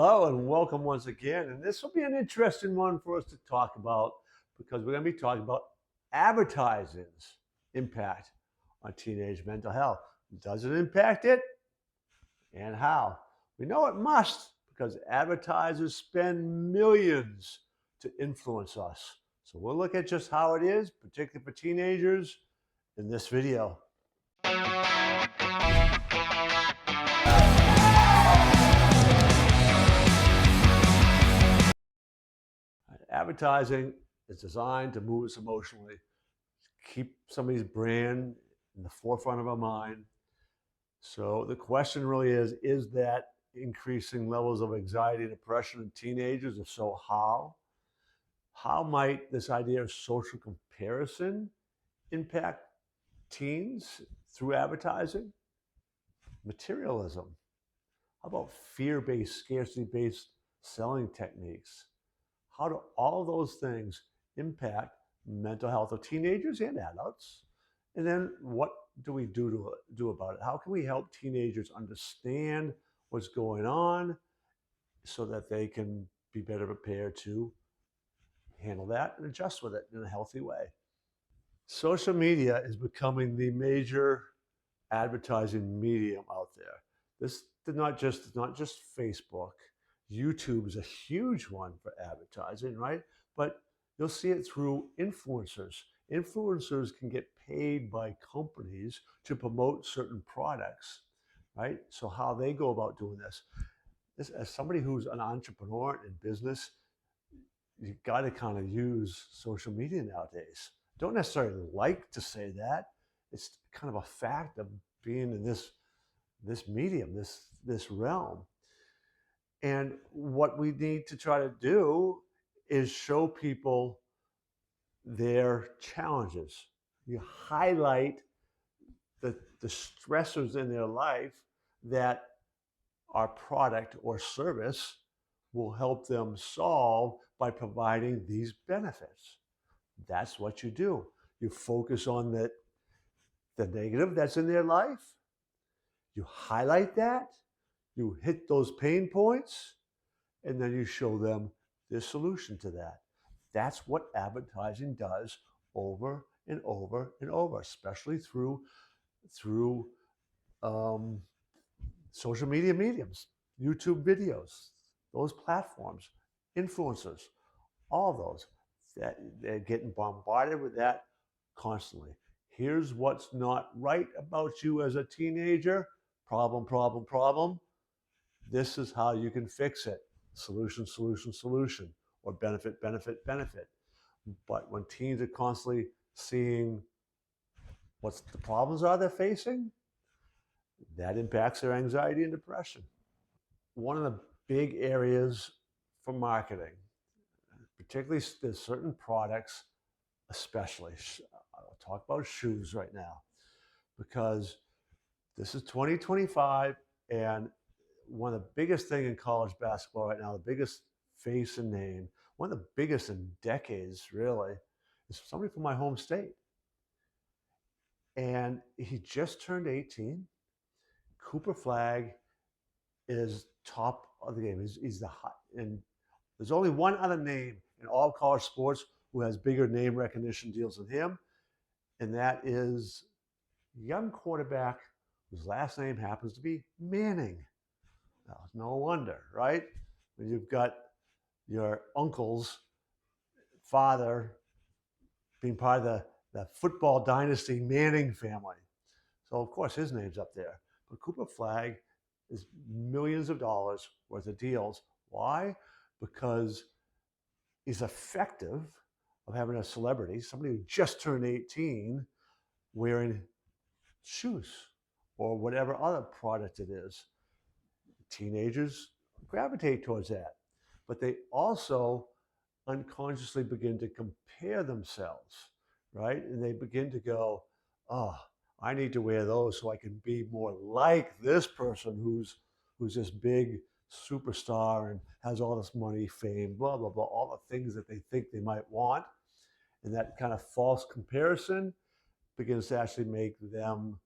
Hello and welcome once again. And this will be an interesting one for us to talk about because we're going to be talking about advertising's impact on teenage mental health. Does it impact it and how? We know it must because advertisers spend millions to influence us. So we'll look at just how it is, particularly for teenagers, in this video. Advertising is designed to move us emotionally, keep somebody's brand in the forefront of our mind. So the question really is that increasing levels of anxiety and depression in teenagers? If so, how? How might this idea of social comparison impact teens through advertising? Materialism. How about fear-based, scarcity-based selling techniques? How do all those things impact mental health of teenagers and adults? And then what do we do about it? How can we help teenagers understand what's going on so that they can be better prepared to handle that and adjust with it in a healthy way? Social media is becoming the major advertising medium out there. This is not just Facebook. YouTube is a huge one for advertising, right? But you'll see it through influencers. Influencers can get paid by companies to promote certain products, right? So how they go about doing this as somebody who's an entrepreneur in business, you've got to kind of use social media nowadays. Don't necessarily like to say that. It's kind of a fact of being in this medium, this realm. And what we need to try to do is show people their challenges. You highlight the stressors in their life that our product or service will help them solve by providing these benefits. That's what you do. You focus on the negative that's in their life. You highlight that. You hit those pain points, and then you show them the solution to that. That's what advertising does over and over and over, especially through um, social media mediums, YouTube videos, those platforms, influencers, all those. They're getting bombarded with that constantly. Here's what's not right about you as a teenager. Problem, problem, problem. This is how you can fix it. Solution, solution, solution, or benefit, benefit, benefit. But when teens are constantly seeing what the problems are they're facing, that impacts their anxiety and depression. One of the big areas for marketing, particularly there's certain products, especially, I'll talk about shoes right now, because this is 2025, and one of the biggest thing in college basketball right now, the biggest face and name, one of the biggest in decades, really, is somebody from my home state. And he just turned 18. Cooper Flag is top of the game. He's the hot, and there's only one other name in all college sports who has bigger name recognition deals than him, and that is a young quarterback whose last name happens to be Manning. No wonder, right? When you've got your uncle's father being part of the football dynasty Manning family. So, of course, his name's up there. But Cooper Flag is millions of dollars worth of deals. Why? Because he's effective of having a celebrity, somebody who just turned 18, wearing shoes or whatever other product it is. Teenagers gravitate towards that. But they also unconsciously begin to compare themselves, right? And they begin to go, oh, I need to wear those so I can be more like this person who's this big superstar and has all this money, fame, blah, blah, blah, all the things that they think they might want. And that kind of false comparison begins to actually make them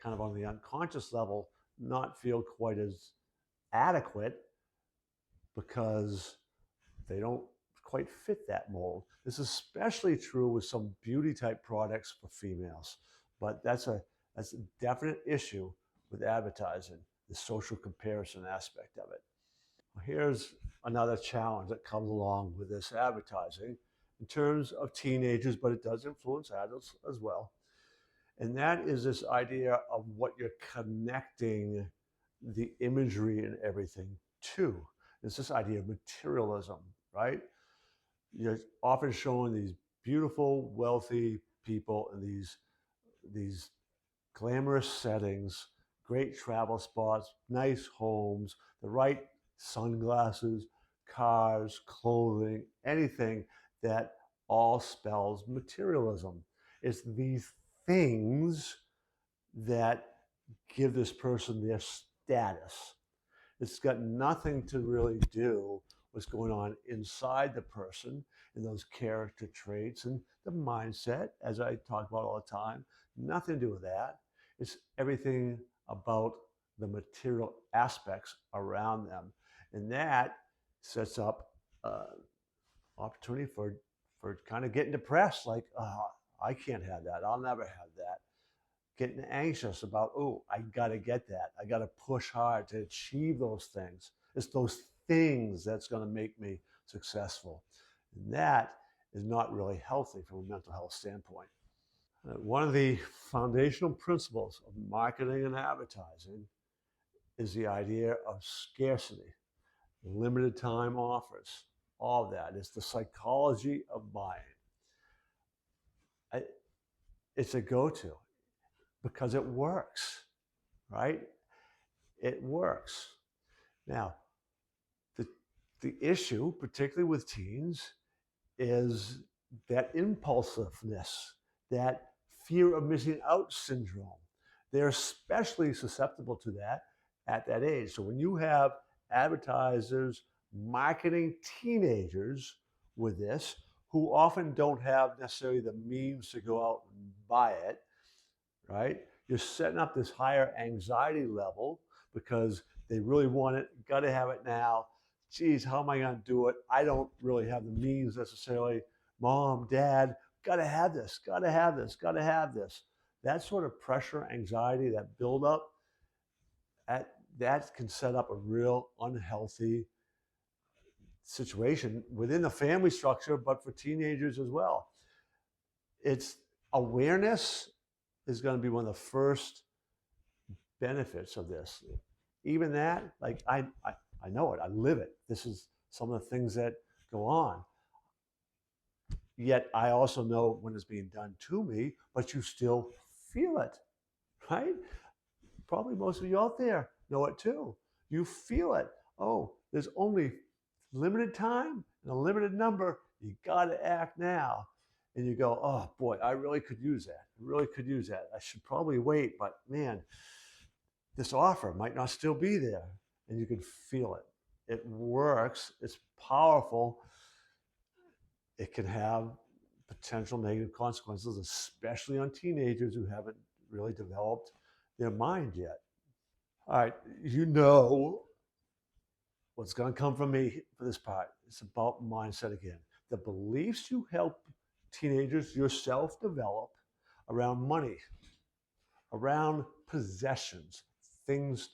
kind of on the unconscious level not feel quite as adequate because they don't quite fit that mold. This is especially true with some beauty type products for females, but that's a definite issue with advertising, the social comparison aspect of it. Here's another challenge that comes along with this advertising in terms of teenagers, but it does influence adults as well. And that is this idea of what you're connecting the imagery and everything to. It's this idea of materialism, right? You're often showing these beautiful, wealthy people in these glamorous settings, great travel spots, nice homes, the right sunglasses, cars, clothing, anything that all spells materialism. It's these things that give this person their status. It's got nothing to really do what's going on inside the person and those character traits and the mindset, as I talk about all the time. Nothing to do with that. It's everything about the material aspects around them. And that sets up opportunity for kind of getting depressed, like, I can't have that. I'll never have that. Getting anxious about, oh, I got to get that. I got to push hard to achieve those things. It's those things that's going to make me successful. And that is not really healthy from a mental health standpoint. One of the foundational principles of marketing and advertising is the idea of scarcity, limited time offers, all of that. It's the psychology of buying. It's a go to because it works, right? It works. Now, the, the issue, particularly with teens, is that impulsiveness, that fear of missing out syndrome. They're especially susceptible to that at that age. So when you have advertisers marketing teenagers with this, who often don't have necessarily the means to go out and buy it, right? You're setting up this higher anxiety level because they really want it, got to have it now. Geez, how am I going to do it? I don't really have the means necessarily. Mom, dad, got to have this, got to have this, got to have this. That sort of pressure, anxiety, that buildup, that can set up a real unhealthy situation within the family structure, but for teenagers as well. It's awareness is going to be one of the first benefits of this. Even that, like I know it, I live it. This is some of the things that go on. Yet I also know when it's being done to me, but you still feel it, right? Probably most of you out there know it too. You feel it. Oh, there's only limited time and a limited number. You got to act now. And you go, oh boy, I really could use that. I really could use that. I should probably wait, but man, this offer might not still be there. And you can feel it. It works. It's powerful. It can have potential negative consequences, especially on teenagers who haven't really developed their mind yet. All right, you know what's going to come from me for this part. It's about mindset again. The beliefs you help teenagers yourself develop around money, around possessions, things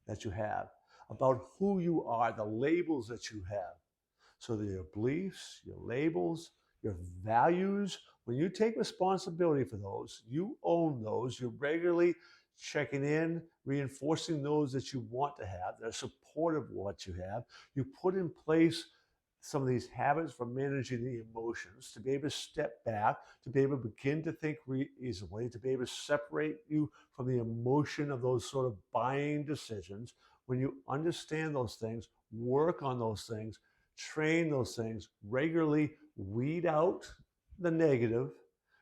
that you have, about who you are, the labels that you have. So that your beliefs, your labels, your values, when you take responsibility for those, you own those, you're regularly checking in, reinforcing those that you want to have, that are supportive of what you have. You put in place some of these habits for managing the emotions, to be able to step back, to be able to begin to think reasonably, to be able to separate you from the emotion of those sort of buying decisions. When you understand those things, work on those things, train those things, regularly weed out the negative,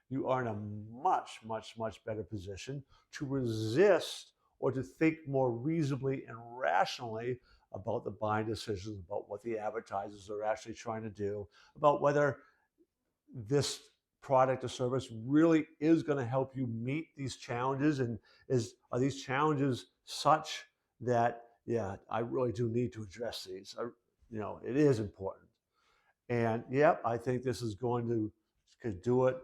you are in a much, much, much better position to resist or to think more reasonably and rationally about the buying decisions, about what the advertisers are actually trying to do, about whether this product or service really is going to help you meet these challenges, and are these challenges such that, yeah, I really do need to address these. it is important. And yep, I think this is going to could do it.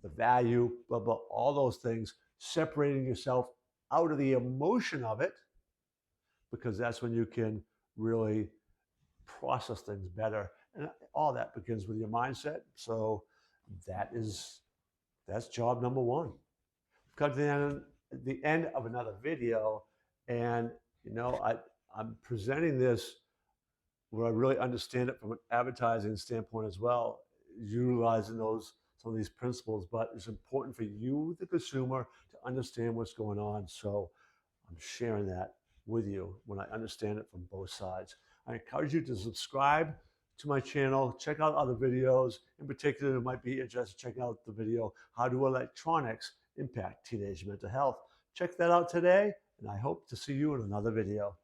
The value, blah, blah, all those things, separating yourself out of the emotion of it, because that's when you can really process things better. And all that begins with your mindset. So that's job number one. Come to the end of another video, and I'm presenting this where I really understand it from an advertising standpoint as well, utilizing some of these principles. But it's important for you, the consumer, to understand what's going on. So I'm sharing that with you when I understand it from both sides. I encourage you to subscribe to my channel, check out other videos. In particular, you might be interested in checking out the video, How Do Electronics Impact Teenage Mental Health? Check that out today, and I hope to see you in another video.